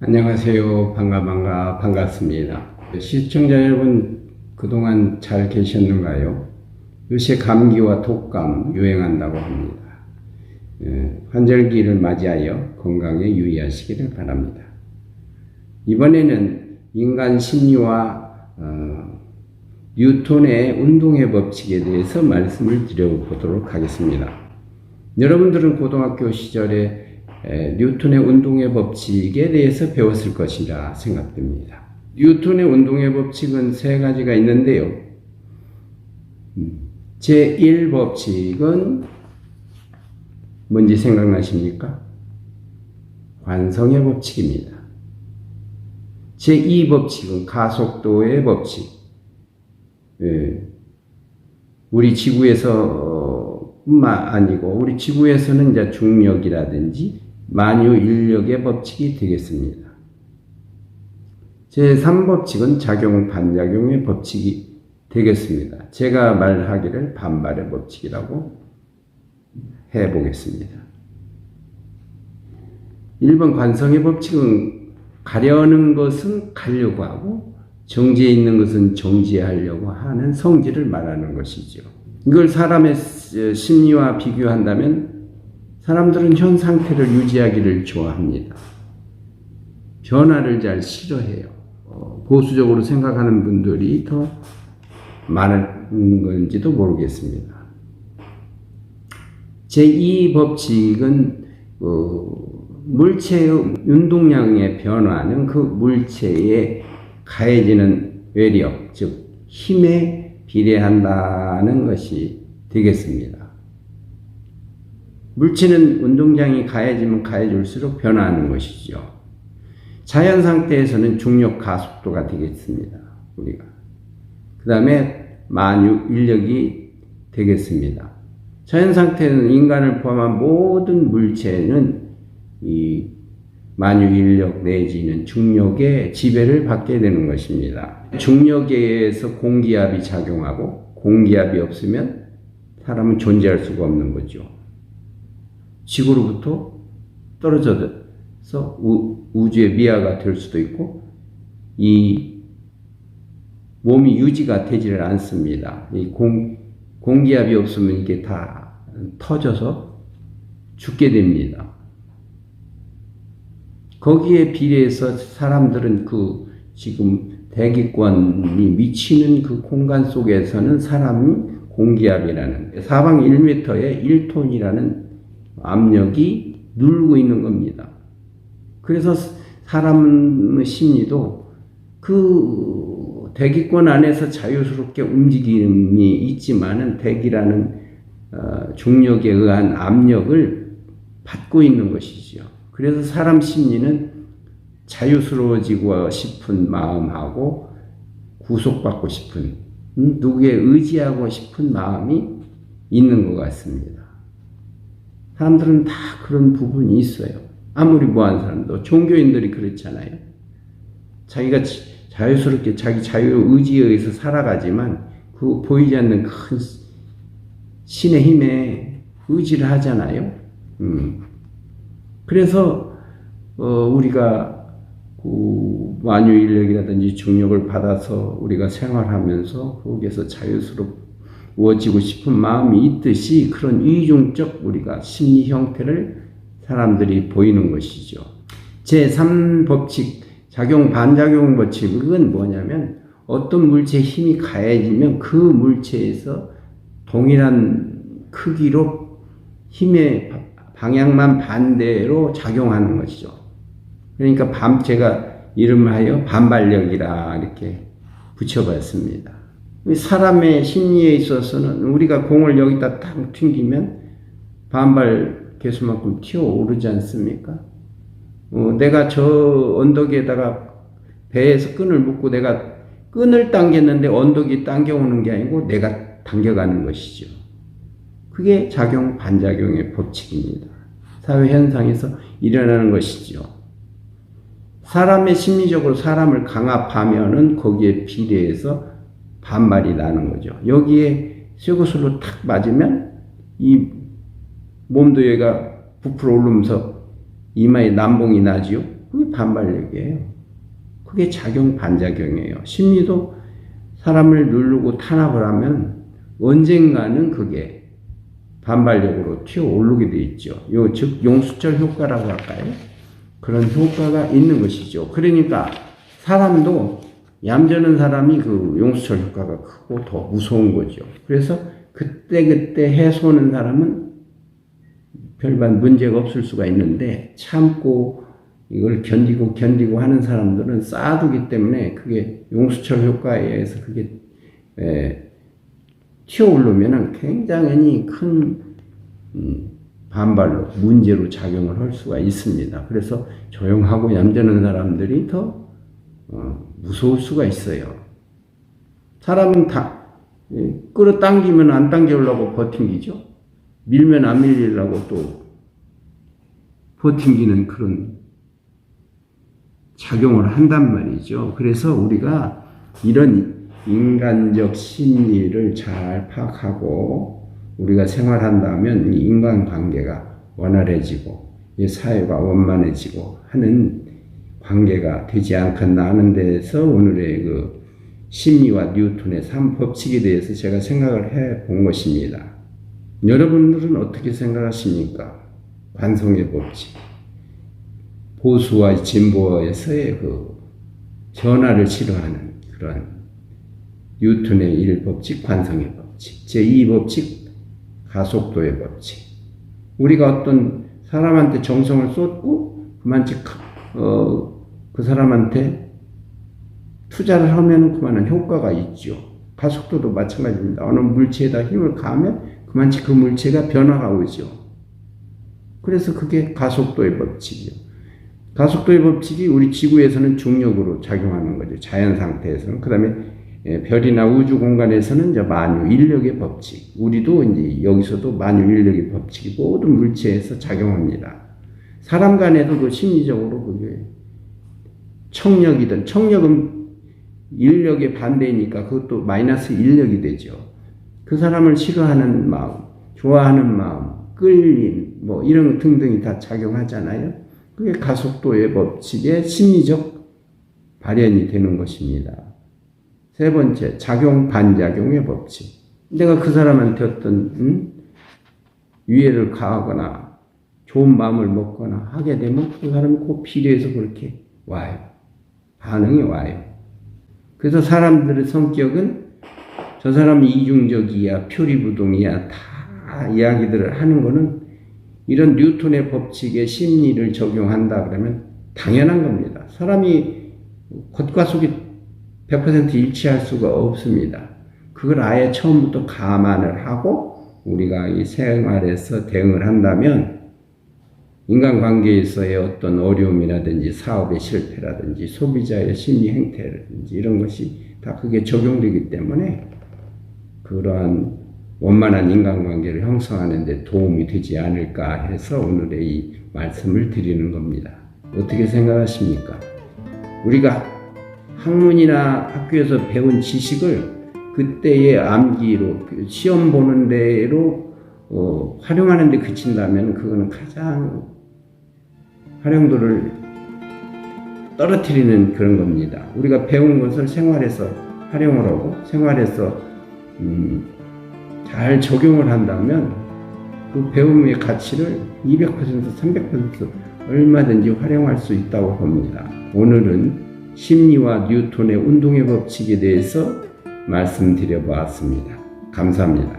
안녕하세요. 반갑습니다. 시청자 여러분, 그동안 잘 계셨는가요? 요새 감기와 독감 유행한다고 합니다. 환절기를 맞이하여 건강에 유의하시기를 바랍니다. 이번에는 인간 심리와 뉴턴의 운동의 법칙에 대해서 말씀을 드려보도록 하겠습니다. 여러분들은 고등학교 시절에 뉴턴의 운동의 법칙에 대해서 배웠을 것이라 생각됩니다. 뉴턴의 운동의 법칙은 세 가지가 있는데요. 제1법칙은 뭔지 생각나십니까? 관성의 법칙입니다. 제2법칙은 가속도의 법칙. 우리 지구에서 뿐만 아니고 우리 지구에서는 이제 중력이라든지 만유인력의 법칙이 되겠습니다. 제3법칙은 작용 반작용의 법칙이 되겠습니다. 제가 말하기를 반발의 법칙이라고 해보겠습니다. 1번 관성의 법칙은 가려는 것은 가려고 하고 정지해 있는 것은 정지하려고 하는 성질을 말하는 것이죠. 이걸 사람의 심리와 비교한다면 사람들은 현 상태를 유지하기를 좋아합니다. 변화를 잘 싫어해요. 보수적으로 생각하는 분들이 더 많은 건지도 모르겠습니다. 제2법칙은 물체의 운동량의 변화는 그 물체에 가해지는 외력, 즉 힘에 비례한다는 것이 되겠습니다. 물체는 운동량이 가해지면 가해질수록 변화하는 것이죠. 자연 상태에서는 중력 가속도가 되겠습니다. 우리가. 그 다음에 만유 인력이 되겠습니다. 자연 상태는 인간을 포함한 모든 물체는 이 만유 인력 내지는 중력의 지배를 받게 되는 것입니다. 중력에 의해서 공기압이 작용하고 공기압이 없으면 사람은 존재할 수가 없는 거죠. 지구로부터 떨어져서 우주의 미아가 될 수도 있고 이 몸이 유지가 되지를 않습니다. 이 공기압이 없으면 이게 다 터져서 죽게 됩니다. 거기에 비례해서 사람들은 지금 대기권이 미치는 그 공간 속에서는 사람이 공기압이라는 사방 1m에 1톤이라는 압력이 누르고 있는 겁니다. 그래서 사람의 심리도 그 대기권 안에서 자유스럽게 움직임이 있지만은 대기라는 중력에 의한 압력을 받고 있는 것이죠. 그래서 사람 심리는 자유스러워지고 싶은 마음하고 구속받고 싶은 누구에 의지하고 싶은 마음이 있는 것 같습니다. 사람들은 다 그런 부분이 있어요. 아무리 뭐한 사람도 종교인들이 그렇잖아요. 자기가 자유스럽게 자기 자유 의지에 의해서 살아가지만 그 보이지 않는 큰 신의 힘에 의지를 하잖아요. 그래서 우리가 만유인력이라든지 중력을 받아서 우리가 생활하면서 거기에서 자유스러워지고 싶은 마음이 있듯이 그런 이중적 우리가 심리 형태를 사람들이 보이는 것이죠. 제3법칙, 작용 반작용 법칙은 뭐냐면 어떤 물체의 힘이 가해지면 그 물체에서 동일한 크기로 힘의 방향만 반대로 작용하는 것이죠. 그러니까 제가 이름을 하여 반발력이라 이렇게 붙여봤습니다. 사람의 심리에 있어서는 우리가 공을 여기다 딱 튕기면 반발 계수만큼 튀어오르지 않습니까? 내가 저 언덕에다가 배에서 끈을 묶고 내가 끈을 당겼는데 언덕이 당겨오는 게 아니고 내가 당겨가는 것이죠. 그게 작용 반작용의 법칙입니다. 사회 현상에서 일어나는 것이죠. 사람의 심리적으로 사람을 강압하면은 거기에 비례해서 반발이 나는 거죠. 여기에 쇠구슬로 탁 맞으면 이 몸도 얘가 부풀어 오르면서 이마에 남봉이 나지요. 그게 반발력이에요. 그게 작용 반작용이에요. 심리도 사람을 누르고 탄압을 하면 언젠가는 그게 반발력으로 튀어오르게 돼 있죠. 즉 용수철 효과라고 할까요? 그런 효과가 있는 것이죠. 그러니까 사람도 얌전한 사람이 그 용수철 효과가 크고 더 무서운 거죠. 그래서 그때그때 해소하는 사람은 별반 문제가 없을 수가 있는데 참고 이걸 견디고 하는 사람들은 쌓아두기 때문에 그게 용수철 효과에 의해서 그게 튀어오르면 굉장히 큰 반발로 문제로 작용을 할 수가 있습니다. 그래서 조용하고 얌전한 사람들이 더 무서울 수가 있어요. 사람은 끌어당기면 안 당겨오려고 버팅기죠. 밀면 안 밀리려고 또 버팅기는 그런 작용을 한단 말이죠. 그래서 우리가 이런 인간적 심리를 잘 파악하고 우리가 생활한다면 이 인간관계가 원활해지고 이 사회가 원만해지고 하는 관계가 되지 않겠나 하는 데서 오늘의 그 심리와 뉴턴의 3법칙에 대해서 제가 생각을 해 본 것입니다. 여러분들은 어떻게 생각하십니까? 관성의 법칙, 보수와 진보에서의 그 변화를 싫어하는 그런 뉴턴의 1법칙, 관성의 법칙, 제2법칙, 가속도의 법칙. 우리가 어떤 사람한테 정성을 쏟고 그 사람한테 투자를 하면 그만한 효과가 있죠. 가속도도 마찬가지입니다. 어느 물체에다 힘을 가하면 그만치 그 물체가 변화가 오죠. 그래서 그게 가속도의 법칙이요. 가속도의 법칙이 우리 지구에서는 중력으로 작용하는 거죠. 자연 상태에서는. 그 다음에 별이나 우주 공간에서는 이제 만유 인력의 법칙. 우리도 이제 여기서도 만유 인력의 법칙이 모든 물체에서 작용합니다. 사람 간에도 그 심리적으로 그게 청력은 인력의 반대이니까 그것도 마이너스 인력이 되죠. 그 사람을 싫어하는 마음, 좋아하는 마음, 끌림, 뭐 이런 등등이 다 작용하잖아요. 그게 가속도의 법칙의 심리적 발현이 되는 것입니다. 세 번째, 작용 반작용의 법칙. 내가 그 사람한테 어떤 위해를 가하거나 좋은 마음을 먹거나 하게 되면 그 사람이 꼭 필요해서 그렇게 와요. 반응이 와요. 그래서 사람들의 성격은 저 사람이 이중적이야, 표리부동이야, 다 이야기들을 하는 거는 이런 뉴턴의 법칙에 심리를 적용한다 그러면 당연한 겁니다. 사람이 겉과 속이 100% 일치할 수가 없습니다. 그걸 아예 처음부터 감안을 하고 우리가 이 생활에서 대응을 한다면 인간관계에서의 어떤 어려움이라든지 사업의 실패라든지 소비자의 심리 행태라든지 이런 것이 다 그게 적용되기 때문에 그러한 원만한 인간관계를 형성하는 데 도움이 되지 않을까 해서 오늘의 이 말씀을 드리는 겁니다. 어떻게 생각하십니까? 우리가 학문이나 학교에서 배운 지식을 그때의 암기로 시험 보는 데로 활용하는 데 그친다면 그거는 가장 활용도를 떨어뜨리는 그런 겁니다. 우리가 배운 것을 생활에서 활용을 하고 생활에서 잘 적용을 한다면 그 배움의 가치를 200%, 300% 얼마든지 활용할 수 있다고 봅니다. 오늘은 심리와 뉴턴의 운동의 법칙에 대해서 말씀드려 보았습니다. 감사합니다.